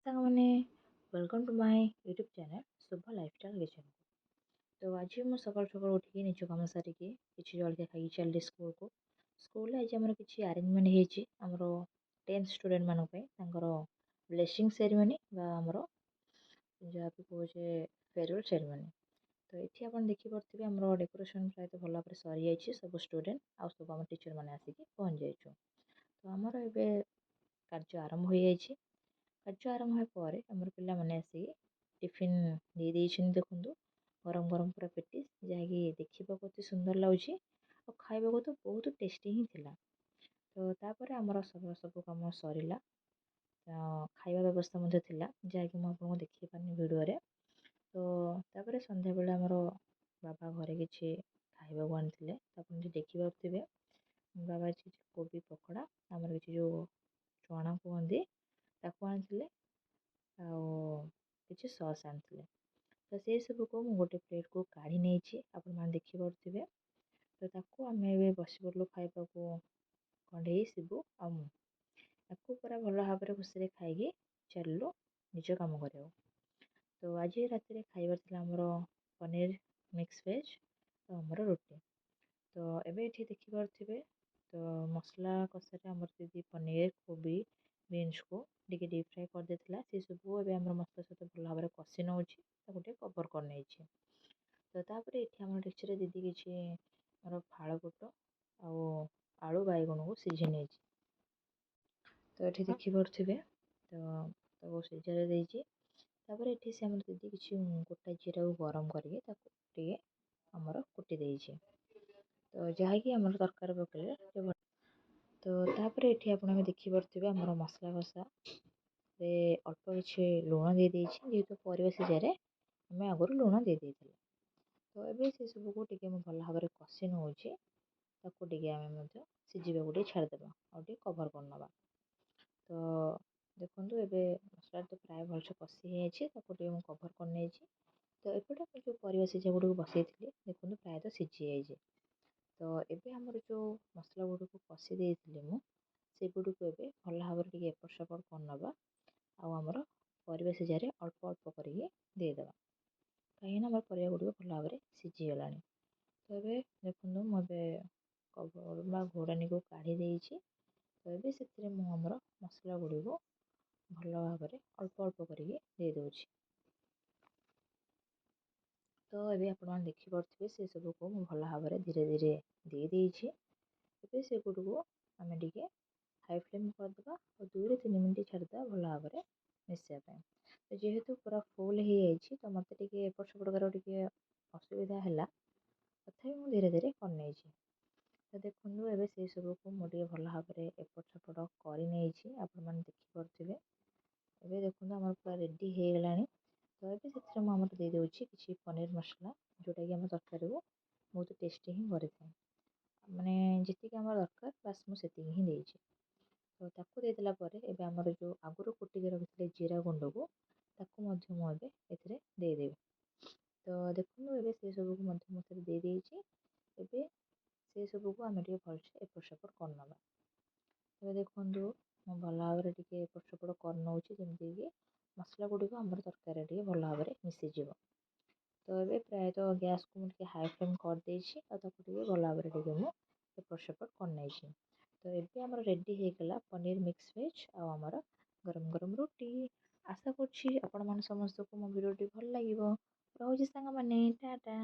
ସାଙ୍ଗମାନେ welcome to my YouTube channel ଶୁଭ lifestyle kitchen. ତ ଆଜି ମୁଁ ସକାଳୁ ସକାଳୁ ଉଠିକି ନିଜ କାମ ସାରିକି କିଛି ଜଳଖିଆ ଖାଇକି ଚାଲିଲି ସ୍କୁଲକୁ। ସ୍କୁଲରେ ଆଜି ଆମର କିଛି ଆରେଞ୍ଜମେଣ୍ଟ ହେଇଛି ଆମର 10th ଷ୍ଟୁଡେଣ୍ଟମାନଙ୍କ ପାଇଁ ତାଙ୍କର ବ୍ଲେସିଂ ସେରିମନି ବା ଆମର ଯାହାକୁ କହୁଛେ ଫେରୱେଲ୍ ସେରିମନି। ତ ଏଠି ଆପଣ ଦେଖିପାରୁଥିବେ ଆମର ଡେକୋରେସନ୍ ପ୍ରାୟତଃ ଭଲ ଭାବରେ ସରିଯାଇଛି। ସବୁ ଷ୍ଟୁଡେଣ୍ଟ ଆଉ ସବୁ ଆମ ଟିଚରମାନେ ଆସିକି ପହଞ୍ଚି ଯାଇଛୁ। ତ ଆମର ଏବେ କାର୍ଯ୍ୟ ଆରମ୍ଭ ହୋଇଯାଇଛି। କାର୍ଯ୍ୟ ଆରମ୍ଭ ହେବା ପରେ ଆମର ପିଲାମାନେ ଆସିକି ଟିଫିନ୍ ଦେଇ ଦେଇଛନ୍ତି। ଦେଖନ୍ତୁ ଗରମ ଗରମ ପୁରା ପେଟିସ୍, ଯାହାକି ଦେଖିବାକୁ ଅତି ସୁନ୍ଦର ଲାଗୁଛି ଆଉ ଖାଇବାକୁ ତ ବହୁତ ଟେଷ୍ଟି ହିଁ ଥିଲା। ତ ତାପରେ ଆମର ସବୁ କାମ ସରିଲା। ଖାଇବା ବ୍ୟବସ୍ଥା ମଧ୍ୟ ଥିଲା, ଯାହାକି ମୁଁ ଆପଣଙ୍କୁ ଦେଖେଇ ପାରିନି ଭିଡ଼ିଓରେ। ତ ତାପରେ ସନ୍ଧ୍ୟାବେଳେ ଆମର ବାବା ଘରେ କିଛି ଖାଇବାକୁ ଆଣିଥିଲେ। ଆପଣ ଯଦି ଦେଖିପାରୁଥିବେ ବାବା କିଛି କୋବି ପକୋଡ଼ା, ଆମର କିଛି ଯେଉଁ ଚଣା କୁହନ୍ତି ତାକୁ ଆଣିଥିଲେ ଆଉ କିଛି ସସ୍ ଆଣିଥିଲେ। ତ ସେଇ ସବୁକୁ ମୁଁ ଗୋଟେ ପ୍ଲେଟ୍କୁ କାଢ଼ି ନେଇଛି, ଆପଣମାନେ ଦେଖିପାରୁଥିବେ। ତ ତାକୁ ଆମେ ଏବେ ବସି ପଡ଼ିଲୁ ଖାଇବାକୁ, କଣ୍ଢେଇ, ଶିବୁ ଆଉ ମୁଁ। ତାକୁ ପୁରା ଭଲ ଭାବରେ ଖୁସିରେ ଖାଇକି ଚାଲିଲୁ ନିଜ କାମ କରିବାକୁ। ତ ଆଜି ରାତିରେ ଖାଇବାର ଥିଲା ଆମର ପନିର ମିକ୍ସ ଭେଜ୍ ଆଉ ଆମର ରୁଟି। ତ ଏବେ ଏଠି ଦେଖିପାରୁଥିବେ ତ ମସଲା କଷାରେ ଆମର ଦିଦି ପନିର, କୋବି, ବିନ୍ସକୁ ଟିକେ ଡିପ୍ ଫ୍ରାଏ କରିଦେଇଥିଲା। ସେସବୁ ଏବେ ଆମର ମସଲା ସହିତ ଭଲ ଭାବରେ କଷି ନେଉଛି, ତାକୁ ଟିକେ କଭର୍ କରିନେଇଛି। ତ ତାପରେ ଏଠି ଆମର ଡେକ୍ଚିରେ ଦିଦି କିଛି ଆମର ଫାଳ ବୁଟ ଆଉ ଆଳୁ ବାଇଗଣକୁ ସିଝେଇ ନେଇଛି। ତ ଏଠି ଦେଖିପାରୁଥିବେ ତ ତାକୁ ସିଝାରେ ଦେଇଛି। ତାପରେ ଏଠି ସେ ଆମର ଦିଦି କିଛି ଗୋଟା ଜିରାକୁ ଗରମ କରିକି ତାକୁ ଟିକେ ଆମର କୁଟି ଦେଇଛି। ତ ଯାହାକି ଆମର ତରକାରୀ ପକାଇଲେ ଟିକେ ଭଲ। ତ ତାପରେ ଏଠି ଆପଣ ଦେଖିପାରୁଥିବେ ଆମର ମସଲା କଷାରେ ଅଳ୍ପ କିଛି ଲୁଣ ଦେଇ ଦେଇଛି, ଯେହେତୁ ପରିବା ସିଝାରେ ଆମେ ଆଗରୁ ଲୁଣ ଦେଇ ଦେଇଥିଲେ। ତ ଏବେ ସେସବୁକୁ ଟିକେ ମୁଁ ଭଲ ଭାବରେ କଷି ନେଉଛି। ତାକୁ ଟିକେ ଆମେ ମଧ୍ୟ ସିଝିବାକୁ ଟିକେ ଛାଡ଼ିଦେବା ଆଉ ଟିକେ କଭର୍ କରିନେବା। ତ ଦେଖନ୍ତୁ ଏବେ ମସଲା ତ ପ୍ରାୟ ଭଲସେ କଷି ହେଇଯାଇଛି, ତାକୁ ଟିକେ ମୁଁ କଭର୍ କରିନେଇଛି। ତ ଏପଟେ ମୁଁ ଯେଉଁ ପରିବା ସିଝା ଗୁଡ଼ିକୁ ବସାଇଥିଲି ଦେଖନ୍ତୁ ପ୍ରାୟତଃ ସିଝି ଯାଇଛି। ତ ଏବେ ଆମର ଯେଉଁ ମସଲା ଗୁଡ଼ିକୁ କଷି ଦେଇଥିଲି ମୁଁ, ସେଗୁଡ଼ିକୁ ଏବେ ଭଲ ଭାବରେ ଟିକେ ଏପଟ ସେପଟ କରିନେବା ଆଉ ଆମର ପରିବା ସିଝାରେ ଅଳ୍ପ ଅଳ୍ପ କରିକି ଦେଇଦେବା, କାହିଁକିନା ଆମର ପରିବା ଗୁଡ଼ିକ ଭଲ ଭାବରେ ସିଝିଗଲାଣି। ତ ଏବେ ଦେଖନ୍ତୁ ମୁଁ ଏବେ କଭର୍ ବା ଘୋଡ଼ଣୀକୁ କାଢ଼ି ଦେଇଛି। ତ ଏବେ ସେଥିରେ ମୁଁ ଆମର ମସଲା ଗୁଡ଼ିକୁ ଭଲ ଭାବରେ ଅଳ୍ପ ଅଳ୍ପ କରିକି ଦେଇଦେଉଛି। ତ ଏବେ ଆପଣମାନେ ଦେଖିପାରୁଥିବେ ସେସବୁକୁ ମୁଁ ଭଲ ଭାବରେ ଧୀରେ ଧୀରେ ଦେଇ ଦେଇଛି। ଏବେ ସେଗୁଡ଼ିକୁ ଆମେ ଟିକେ ହାଇ ଫ୍ଲେମ୍ କରିଦେବା ଆଉ 2ରୁ 3 ମିନିଟ୍ ଛାଡ଼ିଦେବା ଭଲ ଭାବରେ ମିଶିବା ପାଇଁ। ତ ଯେହେତୁ ପୁରା ଫୁଲ୍ ହେଇଯାଇଛି ତ ମୋତେ ଟିକେ ଏପଟ ସେପଟ କରିବାକୁ ଟିକେ ଅସୁବିଧା ହେଲା, ତଥାପି ମୁଁ ଧୀରେ ଧୀରେ କରିନେଇଛି। ତ ଦେଖନ୍ତୁ ଏବେ ସେସବୁକୁ ମୁଁ ଟିକେ ଭଲ ଭାବରେ ଏପଟ ସେପଟ କରିନେଇଛି, ଆପଣମାନେ ଦେଖିପାରୁଥିବେ। ଏବେ ଦେଖନ୍ତୁ ଆମର ପୁରା ରେଡ଼ି ହେଇଗଲାଣି। ତ ଏବେ ସେଥିରେ ମୁଁ ଆମର ଦେଇଦେଉଛି କିଛି ପନିର ମସଲା, ଯେଉଁଟାକି ଆମ ତରକାରୀକୁ ବହୁତ ଟେଷ୍ଟି ହିଁ କରିଥାଏ। ମାନେ ଯେତିକି ଆମର ଦରକାର ବାସ୍ ମୁଁ ସେତିକି ହିଁ ଦେଇଛି। ତ ତାକୁ ଦେଇଦେଲା ପରେ ଏବେ ଆମର ଯେଉଁ ଆଗରୁ କୁଟିକି ରଖିଥିଲେ ଜିରା ଗୁଣ୍ଡକୁ ତାକୁ ମଧ୍ୟ ମୁଁ ଏବେ ଏଥିରେ ଦେଇଦେବି। ତ ଦେଖନ୍ତୁ ଏବେ ସେସବୁକୁ ମଧ୍ୟ ମୁଁ ଏଥିରେ ଦେଇ ଦେଇଛି। ଏବେ ସେସବୁକୁ ଆମେ ଟିକେ ଭଲସେ ଏପଟ ସେପଟ କରିନେବା। ଏବେ ଦେଖନ୍ତୁ ମୁଁ ଭଲ ଭାବରେ ଟିକେ ଏପଟ ସେପଟ କରିନେଉଛି, ଯେମିତିକି ମସଲା ଗୁଡ଼ିକ ଆମର ତରକାରୀରେ ଟିକେ ଭଲ ଭାବରେ ମିଶିଯିବ। ତ ଏବେ ପ୍ରାୟତଃ ଗ୍ୟାସ୍କୁ ମୁଁ ଟିକେ ହାଇ ଫ୍ଲେମ୍ କରିଦେଇଛି ଆଉ ତାକୁ ଟିକେ ଭଲ ଭାବରେ ଟିକେ ମୁଁ ଏପଟ ସେପଟ କରିନେଇଛି। ତ ଏବେ ଆମର ରେଡ଼ି ହେଇଗଲା ପନିର ମିକ୍ସ ଭେଜ୍ ଆଉ ଆମର ଗରମ ଗରମ ରୁଟି। ଆଶା କରୁଛି ଆପଣମାନେ ସମସ୍ତଙ୍କୁ ମୋ ଭିଡ଼ିଓଟି ଭଲ ଲାଗିବ। ରହୁଛି ସାଙ୍ଗମାନେ, ଟାଟା।